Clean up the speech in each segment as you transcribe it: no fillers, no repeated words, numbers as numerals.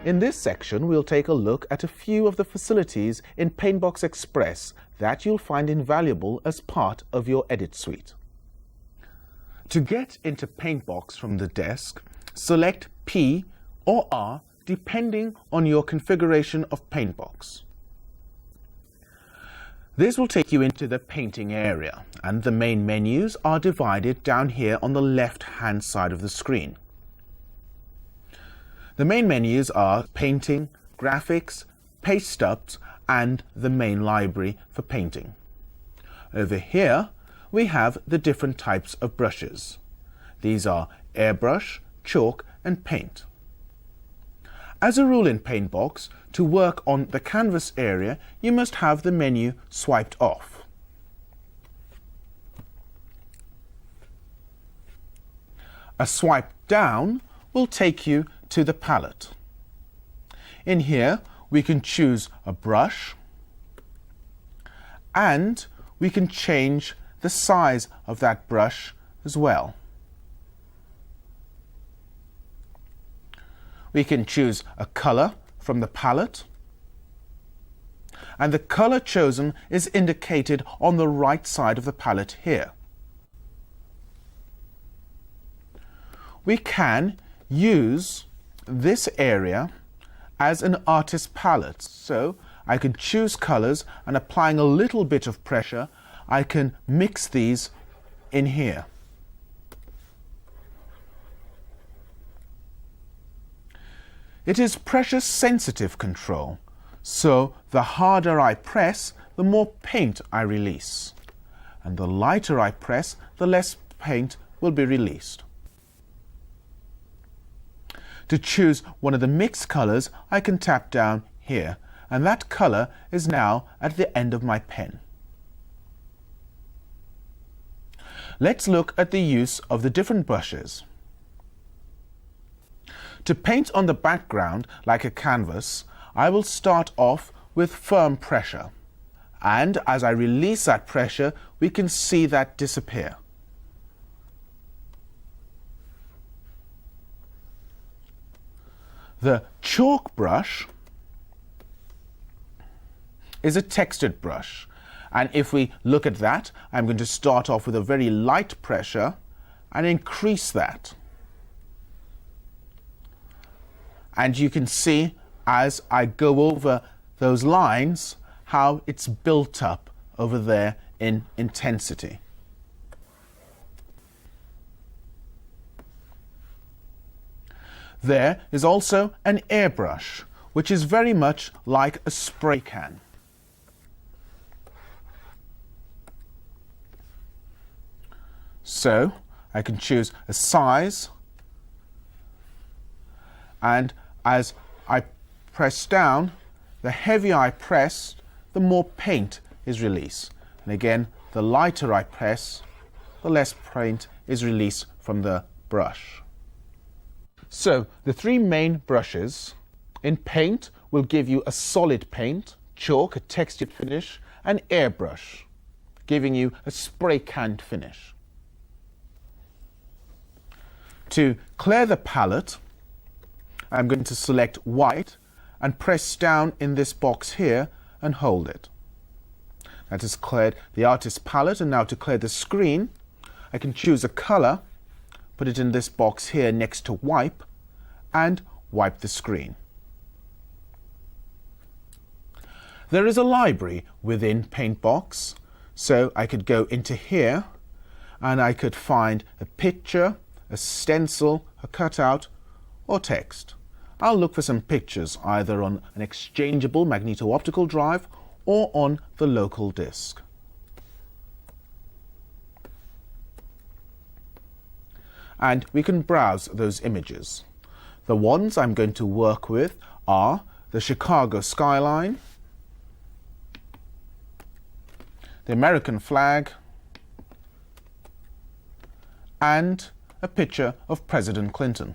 In this section, we'll take a look at a few of the facilities in Paintbox Express that you'll find invaluable as part of your edit suite. To get into Paintbox from the desk, select P or R depending on your configuration of Paintbox. This will take you into the painting area, and the main menus are divided down here on the left-hand side of the screen. The main menus are Painting, Graphics, Paste Ups, and the main library for painting. Over here, we have the different types of brushes. These are airbrush, chalk, and paint. As a rule in Paintbox, to work on the canvas area, you must have the menu swiped off. A swipe down will take you to the palette. In here, we can choose a brush, and we can change the size of that brush as well. We can choose a color from the palette, and the color chosen is indicated on the right side of the palette here. We can use this area as an artist palette, so I can choose colors, and applying a little bit of pressure I can mix these in here. It is pressure sensitive control, so the harder I press, the more paint I release, and the lighter I press, the less paint will be released. To choose one of the mix colors, I can tap down here, and that color is now at the end of my pen. Let's look at the use of the different brushes. To paint on the background like a canvas, I will start off with firm pressure, and as I release that pressure, we can see that disappear. The chalk brush is a textured brush, and if we look at that, I'm going to start off with a very light pressure and increase that. And you can see as I go over those lines how it's built up over there in intensity. There is also an airbrush, which is very much like a spray can. So I can choose a size, and as I press down, the heavier I press, the more paint is released. And again, the lighter I press, the less paint is released from the brush. So the three main brushes in paint will give you a solid paint, chalk, a textured finish, and airbrush, giving you a spray can finish. To clear the palette, I'm going to select white and press down in this box here and hold it. That has cleared the artist palette, and now to clear the screen, I can choose a color, put it in this box here next to wipe, and wipe the screen. There is a library within Paintbox, so I could go into here and I could find a picture, a stencil, a cutout, or text. I'll look for some pictures either on an exchangeable magneto-optical drive or on the local disk. And we can browse those images. The ones I'm going to work with are the Chicago skyline, the American flag, and a picture of President Clinton.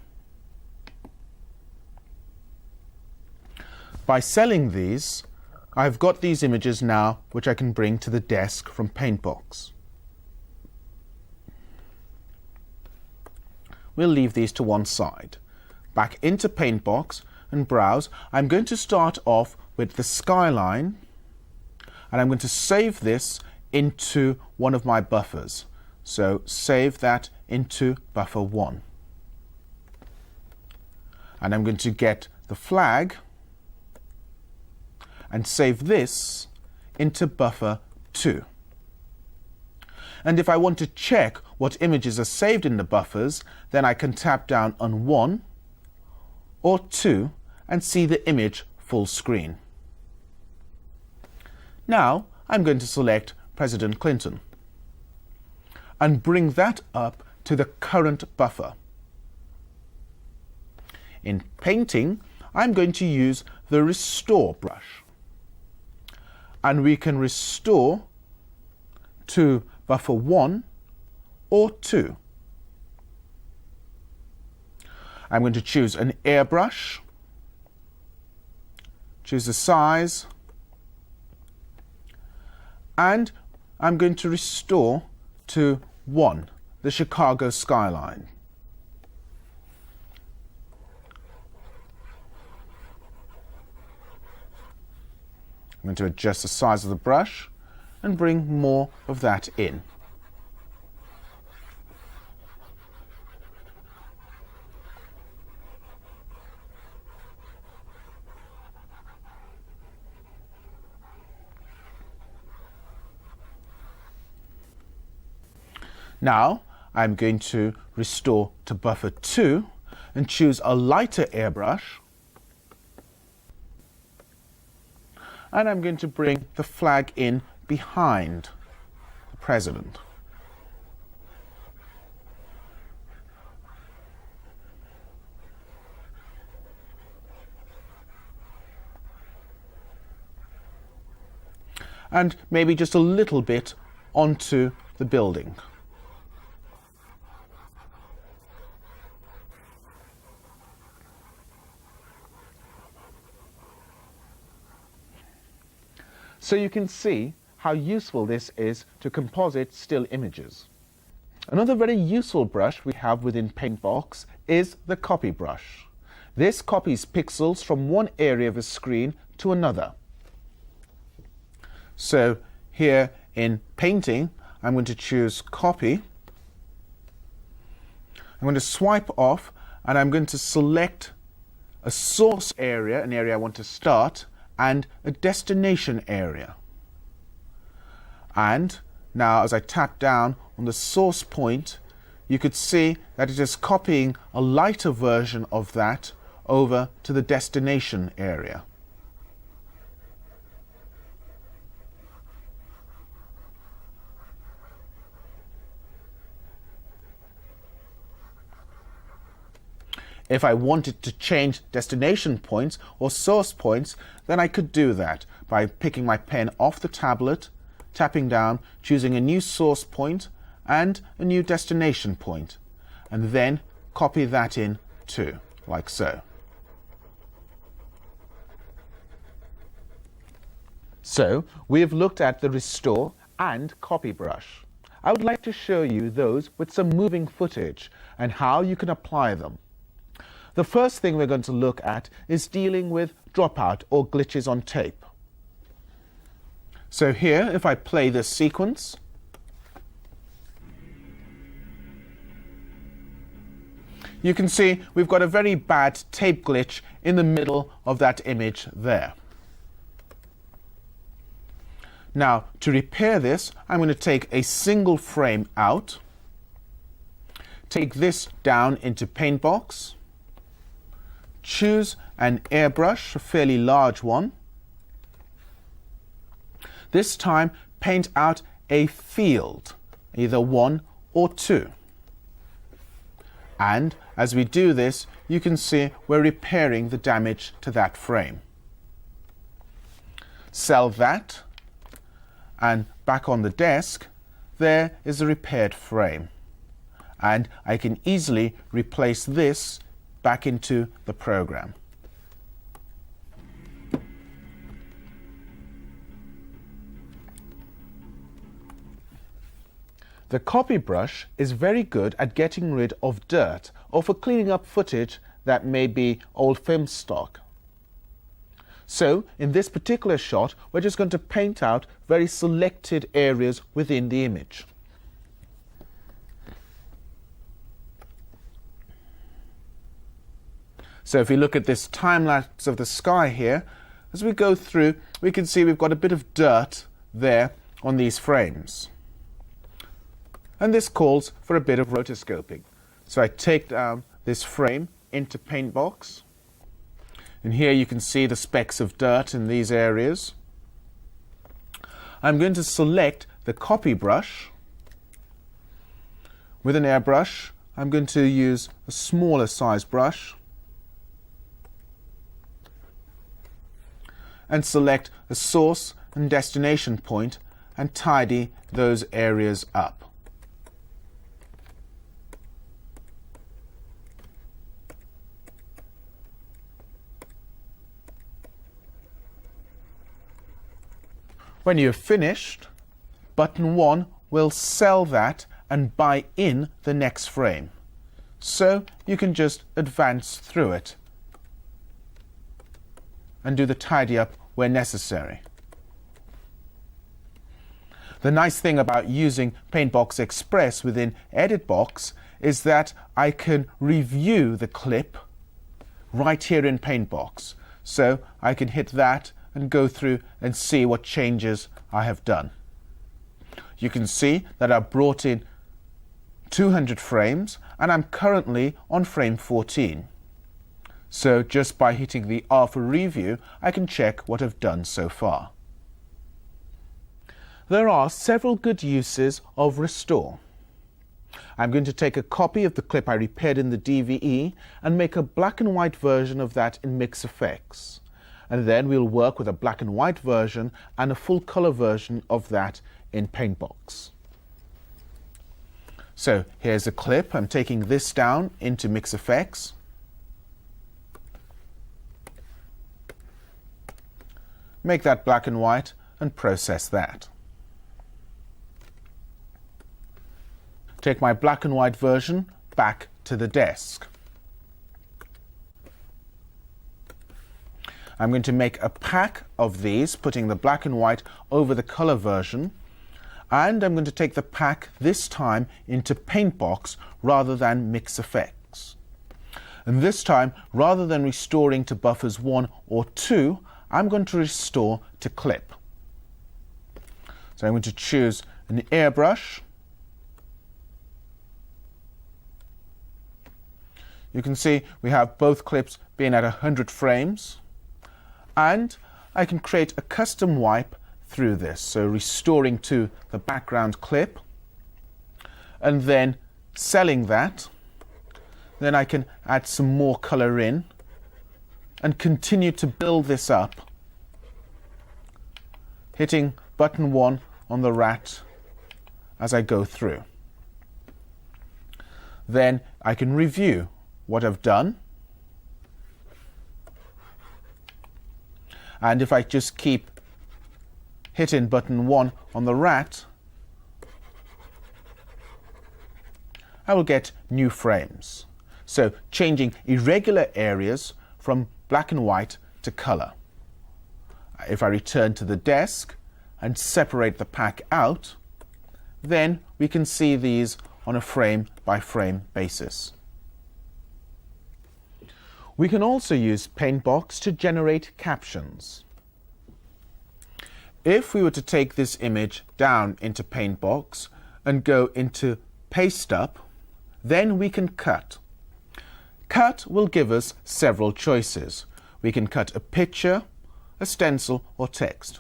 By selling these, I've got these images now which I can bring to the desk from Paintbox. We'll leave these to one side. Back into Paintbox, and browse. I'm going to start off with the skyline, and I'm going to save this into one of my buffers. So save that into buffer 1. And I'm going to get the flag and save this into buffer 2. And if I want to check what images are saved in the buffers, then I can tap down on 1 or 2 and see the image full screen. Now I'm going to select President Clinton and bring that up to the current buffer. In painting, I'm going to use the Restore brush, and we can restore to buffer 1 or 2. I'm going to choose an airbrush, choose the size, and I'm going to restore to 1, the Chicago skyline. I'm going to adjust the size of the brush and bring more of that in. Now I'm going to restore to buffer 2 and choose a lighter airbrush, and I'm going to bring the flag in behind the president. And maybe just a little bit onto the building. So you can see how useful this is to composite still images. Another very useful brush we have within Paintbox is the copy brush. This copies pixels from one area of a screen to another. So here in painting, I'm going to choose copy. I'm going to swipe off, and I'm going to select a source area, an area I want to start, and a destination area. And now as I tap down on the source point, you could see that it is copying a lighter version of that over to the destination area. If I wanted to change destination points or source points, then I could do that by picking my pen off the tablet, tapping down, choosing a new source point and a new destination point, and then copy that in too, like so. So we have looked at the Restore and Copy brush. I would like to show you those with some moving footage and how you can apply them. The first thing we're going to look at is dealing with dropout or glitches on tape. So here, if I play this sequence, you can see we've got a very bad tape glitch in the middle of that image there. Now, to repair this, I'm going to take a single frame out, take this down into Paintbox, choose an airbrush, a fairly large one. This time, paint out a field, either 1 or 2. And as we do this, you can see we're repairing the damage to that frame. Sell that, and back on the desk, there is a repaired frame. And I can easily replace this back into the program. The copy brush is very good at getting rid of dirt or for cleaning up footage that may be old film stock. So in this particular shot, we're just going to paint out very selected areas within the image. So if we look at this time lapse of the sky here, as we go through, we can see we've got a bit of dirt there on these frames. And this calls for a bit of rotoscoping. So I take down this frame into Paintbox. And here you can see the specks of dirt in these areas. I'm going to select the copy brush. With an airbrush, I'm going to use a smaller size brush and select a source and destination point and tidy those areas up. When you're finished, button 1 will sell that and buy in the next frame. So you can just advance through it and do the tidy up where necessary. The nice thing about using Paintbox Express within Editbox is that I can review the clip right here in Paintbox. So I can hit that and go through and see what changes I have done. You can see that I've brought in 200 frames and I'm currently on frame 14. So just by hitting the R for review, I can check what I've done so far. There are several good uses of Restore. I'm going to take a copy of the clip I repaired in the DVE and make a black and white version of that in MixFX. And then we'll work with a black and white version and a full color version of that in Paintbox. So here's a clip. I'm taking this down into MixFX. Make that black and white and process that. Take my black and white version back to the desk. I'm going to make a pack of these, putting the black and white over the color version, and I'm going to take the pack this time into Paintbox rather than MixFX. And this time, rather than restoring to buffers 1 or 2, I'm going to restore to clip. So I'm going to choose an airbrush. You can see we have both clips being at 100 frames. And I can create a custom wipe through this. So restoring to the background clip and then selling that. Then I can add some more color in and continue to build this up, hitting button 1 on the rat as I go through. Then I can review what I've done, and if I just keep hitting button 1 on the rat, I will get new frames. So changing irregular areas from black and white to color. If I return to the desk and separate the pack out, then we can see these on a frame by frame basis. We can also use Paintbox to generate captions. If we were to take this image down into Paintbox and go into Paste Up, then we can cut. Cut will give us several choices. We can cut a picture, a stencil, or text.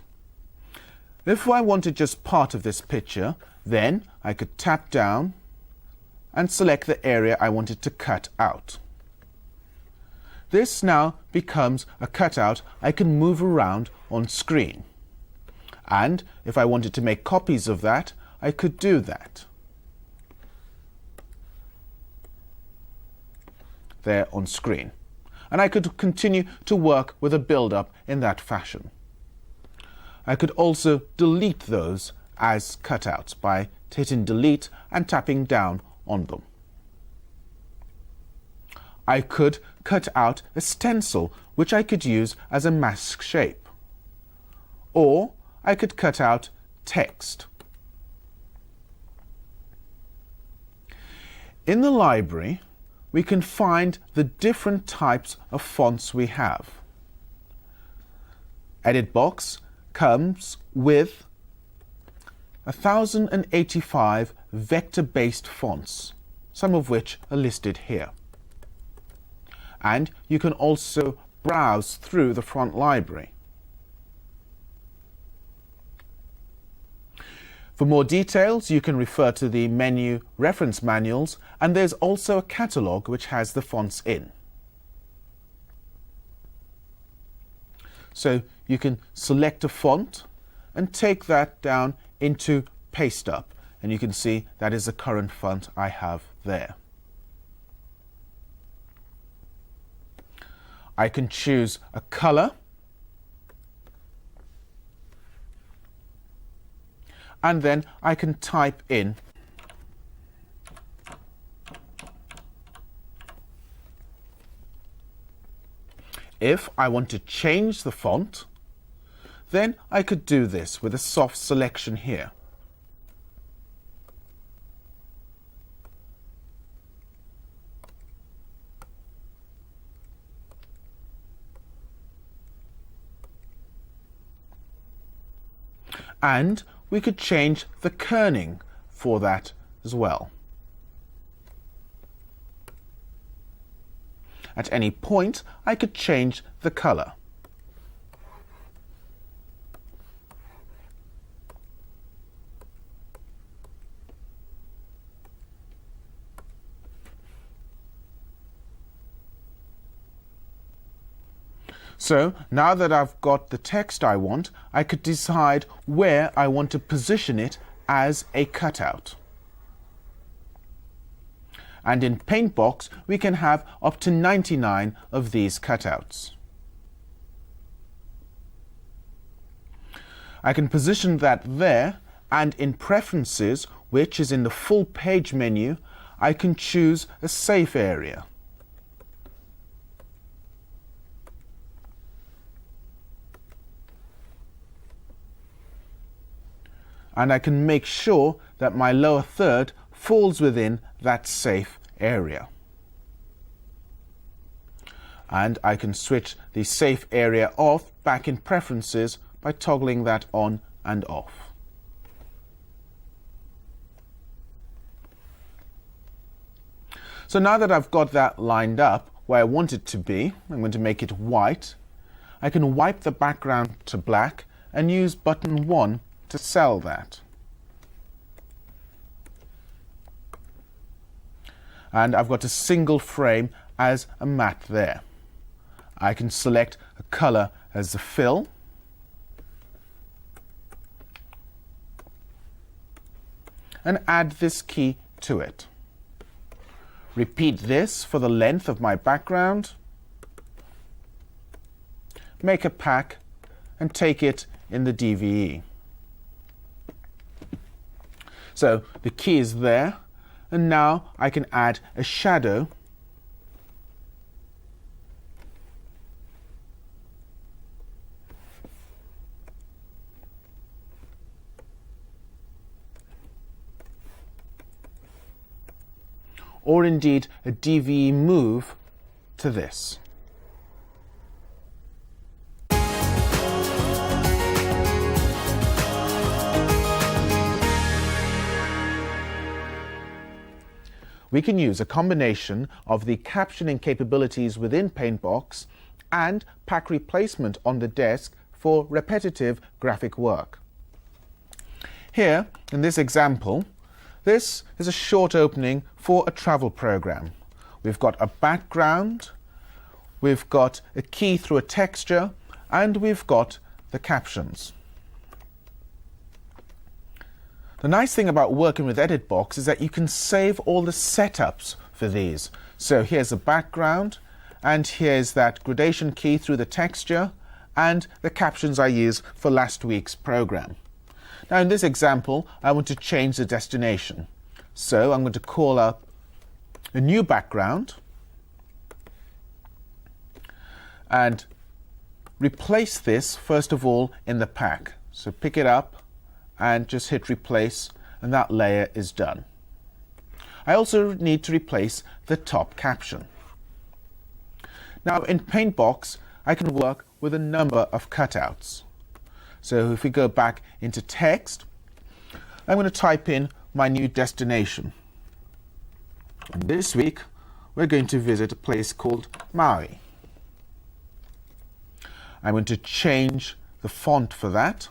If I wanted just part of this picture, then I could tap down and select the area I wanted to cut out. This now becomes a cutout I can move around on screen. And if I wanted to make copies of that, I could do that. There on screen. And I could continue to work with a build-up in that fashion. I could also delete those as cutouts by hitting delete and tapping down on them. I could cut out a stencil which I could use as a mask shape. Or I could cut out text. In the library, we can find the different types of fonts we have. Editbox comes with 1085 vector-based fonts, some of which are listed here. And you can also browse through the font library. For more details, you can refer to the menu reference manuals, and there's also a catalogue which has the fonts in. So you can select a font and take that down into Paste Up, and you can see that is the current font I have there. I can choose a color, and then I can type in if I want to change the font, then I could do this with a soft selection here. And we could change the kerning for that as well. At any point, I could change the color. So now that I've got the text I want, I could decide where I want to position it as a cutout. And in Paintbox, we can have up to 99 of these cutouts. I can position that there, and in Preferences, which is in the full page menu, I can choose a safe area. And I can make sure that my lower third falls within that safe area. And I can switch the safe area off back in Preferences by toggling that on and off. So now that I've got that lined up where I want it to be, I'm going to make it white. I can wipe the background to black and use button 1 to sell that. And I've got a single frame as a matte there. I can select a color as the fill. And add this key to it. Repeat this for the length of my background. Make a pack and take it in the DVE. So the key is there, and now I can add a shadow or indeed a DVE move to this. We can use a combination of the captioning capabilities within Paintbox and pack replacement on the desk for repetitive graphic work. Here, in this example, this is a short opening for a travel program. We've got a background, we've got a key through a texture, and we've got the captions. The nice thing about working with Editbox is that you can save all the setups for these. So here's the background, and here's that gradation key through the texture, and the captions I use for last week's program. Now in this example, I want to change the destination. So I'm going to call up a new background, and replace this first of all in the pack. So pick it up and just hit replace, and that layer is done. I also need to replace the top caption. Now in Paintbox I can work with a number of cutouts. So if we go back into text, I'm going to type in my new destination. And this week we're going to visit a place called Maui. I'm going to change the font for that.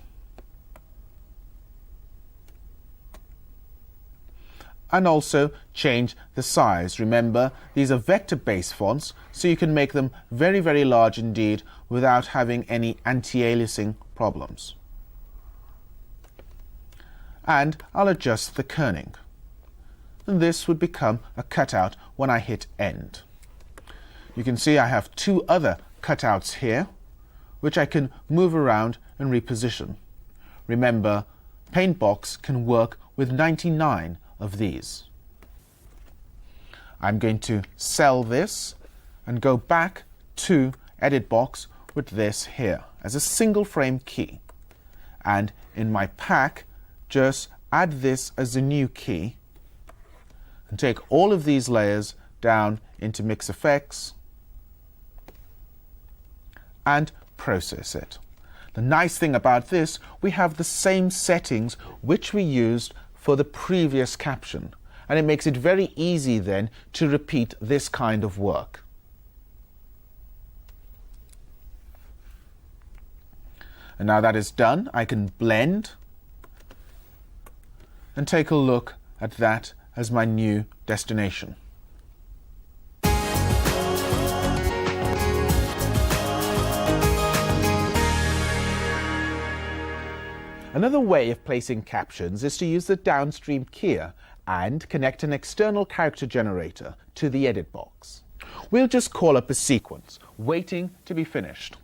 And also change the size. Remember, these are vector-based fonts, so you can make them very, very large indeed without having any anti-aliasing problems. And I'll adjust the kerning. And this would become a cutout when I hit end. You can see I have two other cutouts here, which I can move around and reposition. Remember, Paintbox can work with 99 of these. I'm going to sell this and go back to Editbox with this here as a single frame key. And in my pack, just add this as a new key and take all of these layers down into Mix Effects and process it. The nice thing about this, we have the same settings which we used for the previous caption, and it makes it very easy then to repeat this kind of work. And now that is done, I can blend and take a look at that as my new destination. Another way of placing captions is to use the downstream keyer and connect an external character generator to the edit box. We'll just call up a sequence, waiting to be finished.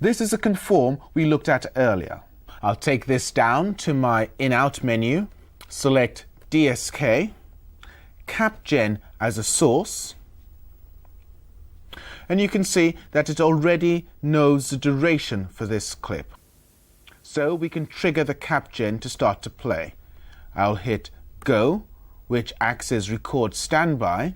This is a conform we looked at earlier. I'll take this down to my in-out menu, select DSK, CapGen as a source, and you can see that it already knows the duration for this clip. So we can trigger the CapGen to start to play. I'll hit Go, which acts as record standby,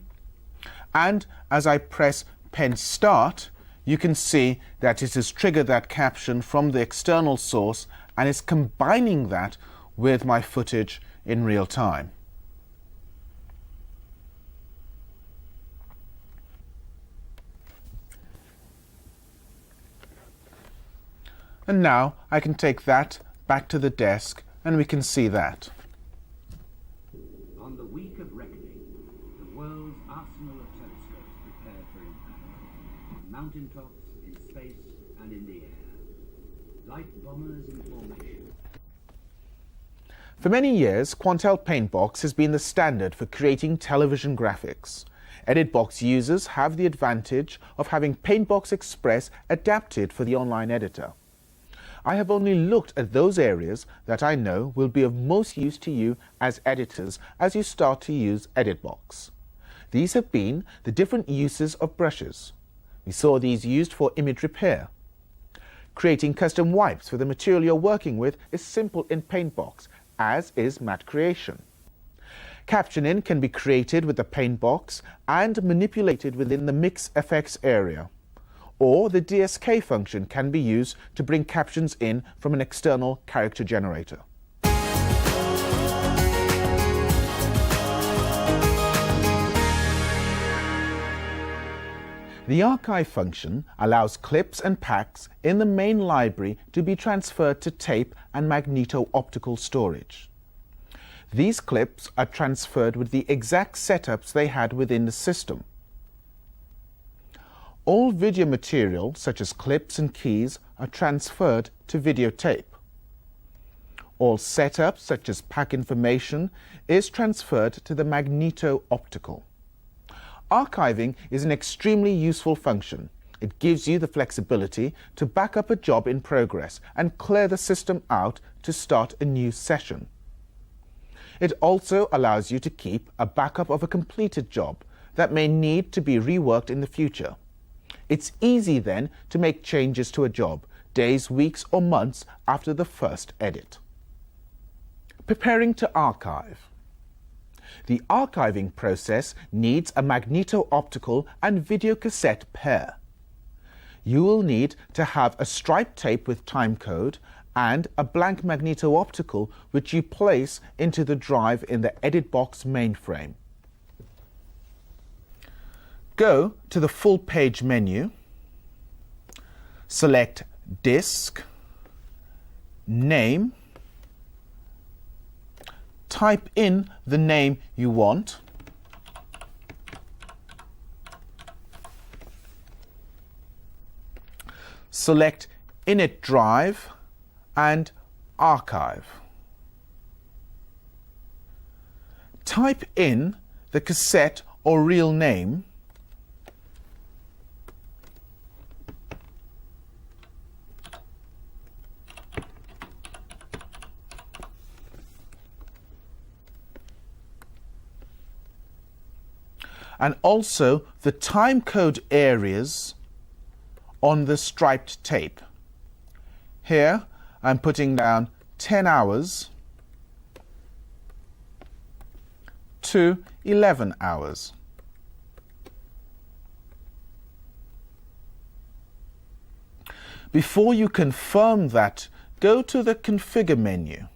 and as I press pen start, you can see that it has triggered that caption from the external source and is combining that with my footage in real time. And now I can take that back to the desk and we can see that. On the week of reckoning, the world's arsenal of telescopes prepare for impact. On mountaintops, in space and in the air. Light bombers in formation. For many years, Quantel Paintbox has been the standard for creating television graphics. Editbox users have the advantage of having Paintbox Express adapted for the online editor. I have only looked at those areas that I know will be of most use to you as editors as you start to use Editbox. These have been the different uses of brushes. We saw these used for image repair. Creating custom wipes for the material you're working with is simple in Paintbox, as is matte creation. Captioning can be created with the Paintbox and manipulated within the Mix Effects area. Or the DSK function can be used to bring captions in from an external character generator. The archive function allows clips and packs in the main library to be transferred to tape and magneto-optical storage. These clips are transferred with the exact setups they had within the system. All video material, such as clips and keys, are transferred to videotape. All setups, such as pack information, is transferred to the magneto-optical. Archiving is an extremely useful function. It gives you the flexibility to back up a job in progress and clear the system out to start a new session. It also allows you to keep a backup of a completed job that may need to be reworked in the future. It's easy then to make changes to a job, days, weeks or months after the first edit. Preparing to archive. The archiving process needs a magneto-optical and videocassette pair. You will need to have a striped tape with timecode and a blank magneto-optical which you place into the drive in the Editbox mainframe. Go to the full page menu, select Disk, Name, type in the name you want, select Init Drive and Archive. Type in the cassette or reel name, and also the timecode areas on the striped tape. Here I'm putting down 10 hours to 11 hours. Before you confirm that, go to the Configure menu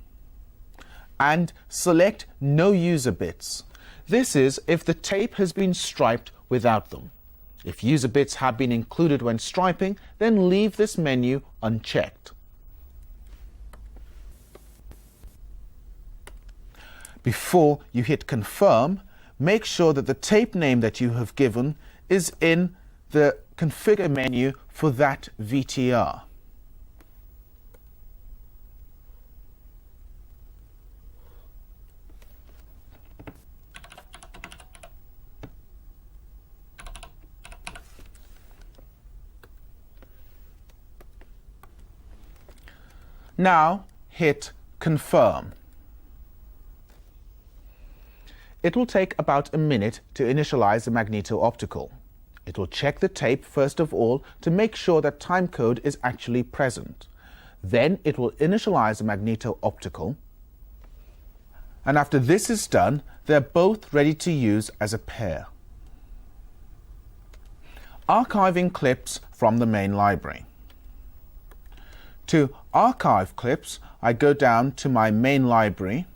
and select No User Bits. This is if the tape has been striped without them. If user bits have been included when striping, then leave this menu unchecked. Before you hit Confirm, make sure that the tape name that you have given is in the Configure menu for that VTR. Now hit Confirm. It will take about a minute to initialize the magneto-optical. It will check the tape first of all to make sure that timecode is actually present. Then it will initialize the magneto-optical. And after this is done, they're both ready to use as a pair. Archiving clips from the main library. To archive clips, I go down to my main library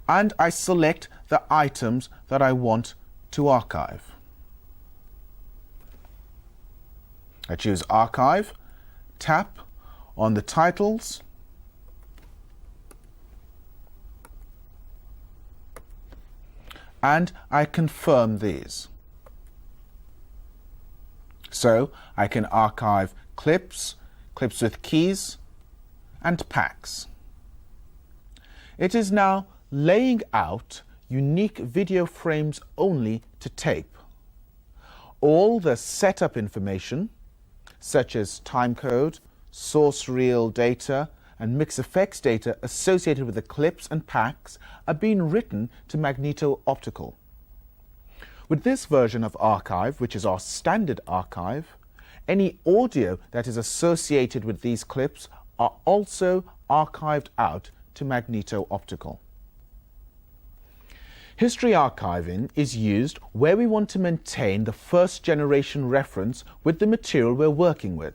and I select the items that I want to archive. I choose Archive, tap on the titles, and I confirm these. So I can archive clips, clips with keys, and packs. It is now laying out unique video frames only to tape. All the setup information, such as timecode, source reel data, and mix effects data associated with the clips and packs, are being written to magneto-optical. With this version of Archive, which is our standard archive, any audio that is associated with these clips are also archived out to magneto-optical. History archiving is used where we want to maintain the first generation reference with the material we're working with.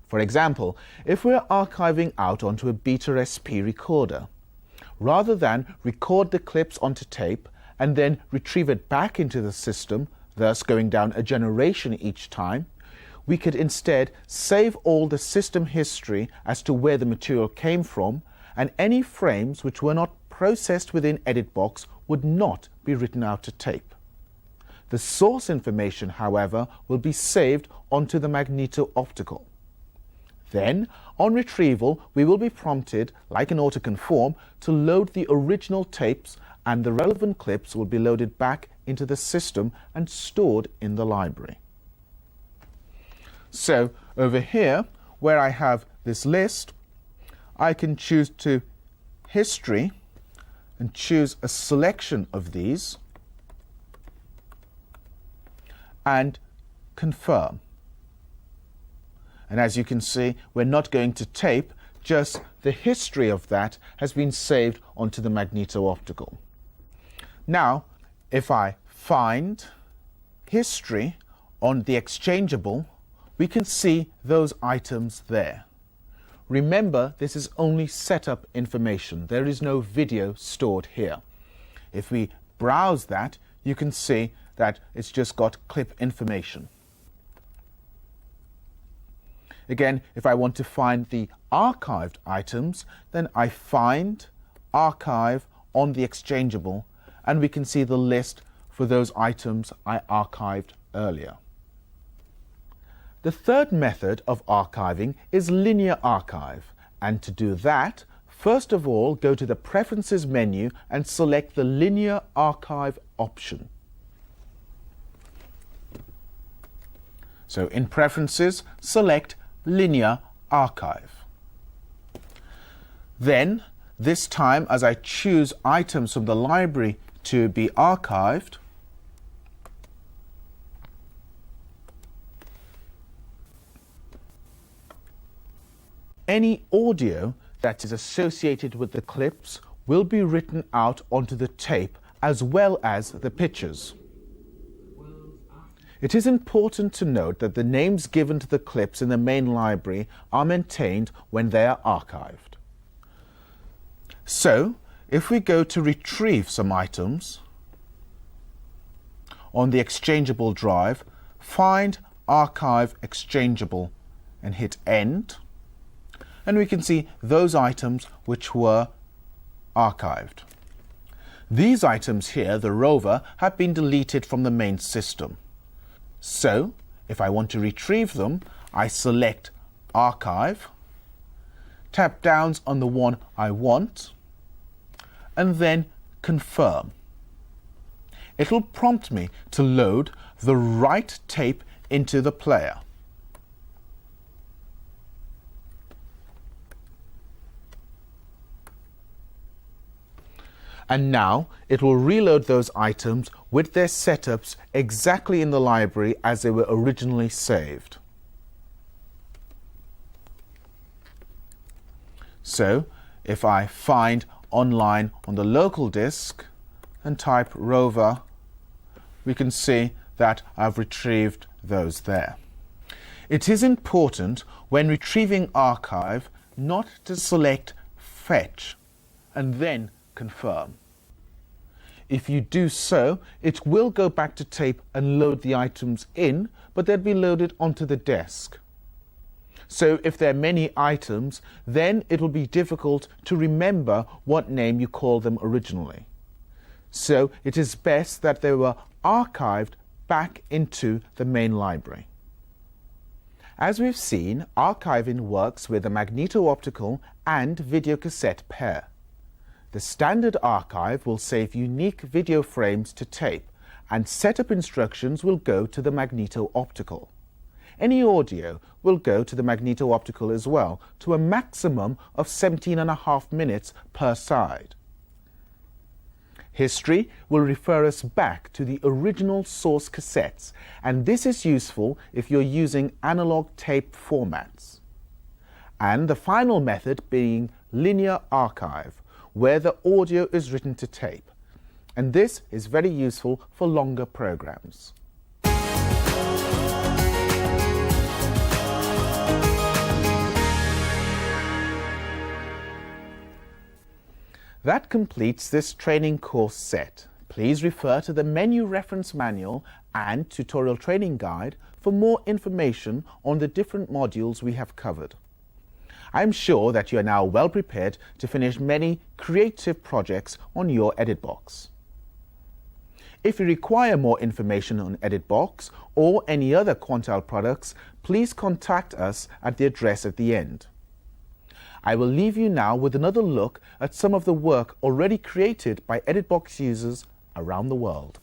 For example, if we're archiving out onto a Beta SP recorder, rather than record the clips onto tape and then retrieve it back into the system, thus going down a generation each time, we could instead save all the system history as to where the material came from, and any frames which were not processed within Editbox would not be written out to tape. The source information, however, will be saved onto the magneto-optical. Then, on retrieval, we will be prompted, like an autoconform, to load the original tapes, and the relevant clips will be loaded back into the system and stored in the library. So, over here, where I have this list, I can choose to History and choose a selection of these and confirm. And as you can see, we're not going to tape, just the history of that has been saved onto the magneto-optical. Now, if I find history on the Exchangeable, we can see those items there. Remember, this is only setup information. There is no video stored here. If we browse that, you can see that it's just got clip information. Again, if I want to find the archived items, then I find archive on the Exchangeable, and we can see the list for those items I archived earlier. The third method of archiving is linear archive, and to do that, first of all, go to the Preferences menu and select the Linear Archive option. So in Preferences, select Linear Archive. Then, this time, as I choose items from the library to be archived, any audio that is associated with the clips will be written out onto the tape as well as the pictures. It is important to note that the names given to the clips in the main library are maintained when they are archived. So, if we go to retrieve some items on the Exchangeable drive, find Archive Exchangeable and hit End, and we can see those items which were archived. These items here, the rover, have been deleted from the main system. So, if I want to retrieve them, I select Archive, tap down on the one I want, and then Confirm. It'll prompt me to load the right tape into the player. And now it will reload those items with their setups exactly in the library as they were originally saved. So if I find online on the local disk and type rover, we can see that I've retrieved those there. It is important when retrieving archive not to select Fetch and then Confirm. If you do so, it will go back to tape and load the items in, but they'll be loaded onto the desk. So if there are many items, then it will be difficult to remember what name you called them originally. So it is best that they were archived back into the main library. As we've seen, archiving works with a magneto-optical and videocassette pair. The standard archive will save unique video frames to tape, and setup instructions will go to the magneto-optical. Any audio will go to the magneto-optical as well, to a maximum of 17.5 minutes per side. History will refer us back to the original source cassettes, and this is useful if you're using analog tape formats. And the final method being linear archive, where the audio is written to tape. And this is very useful for longer programs. That completes this training course set. Please refer to the menu reference manual and tutorial training guide for more information on the different modules we have covered. I'm sure that you are now well prepared to finish many creative projects on your Editbox. If you require more information on Editbox or any other Quantel products, please contact us at the address at the end. I will leave you now with another look at some of the work already created by Editbox users around the world.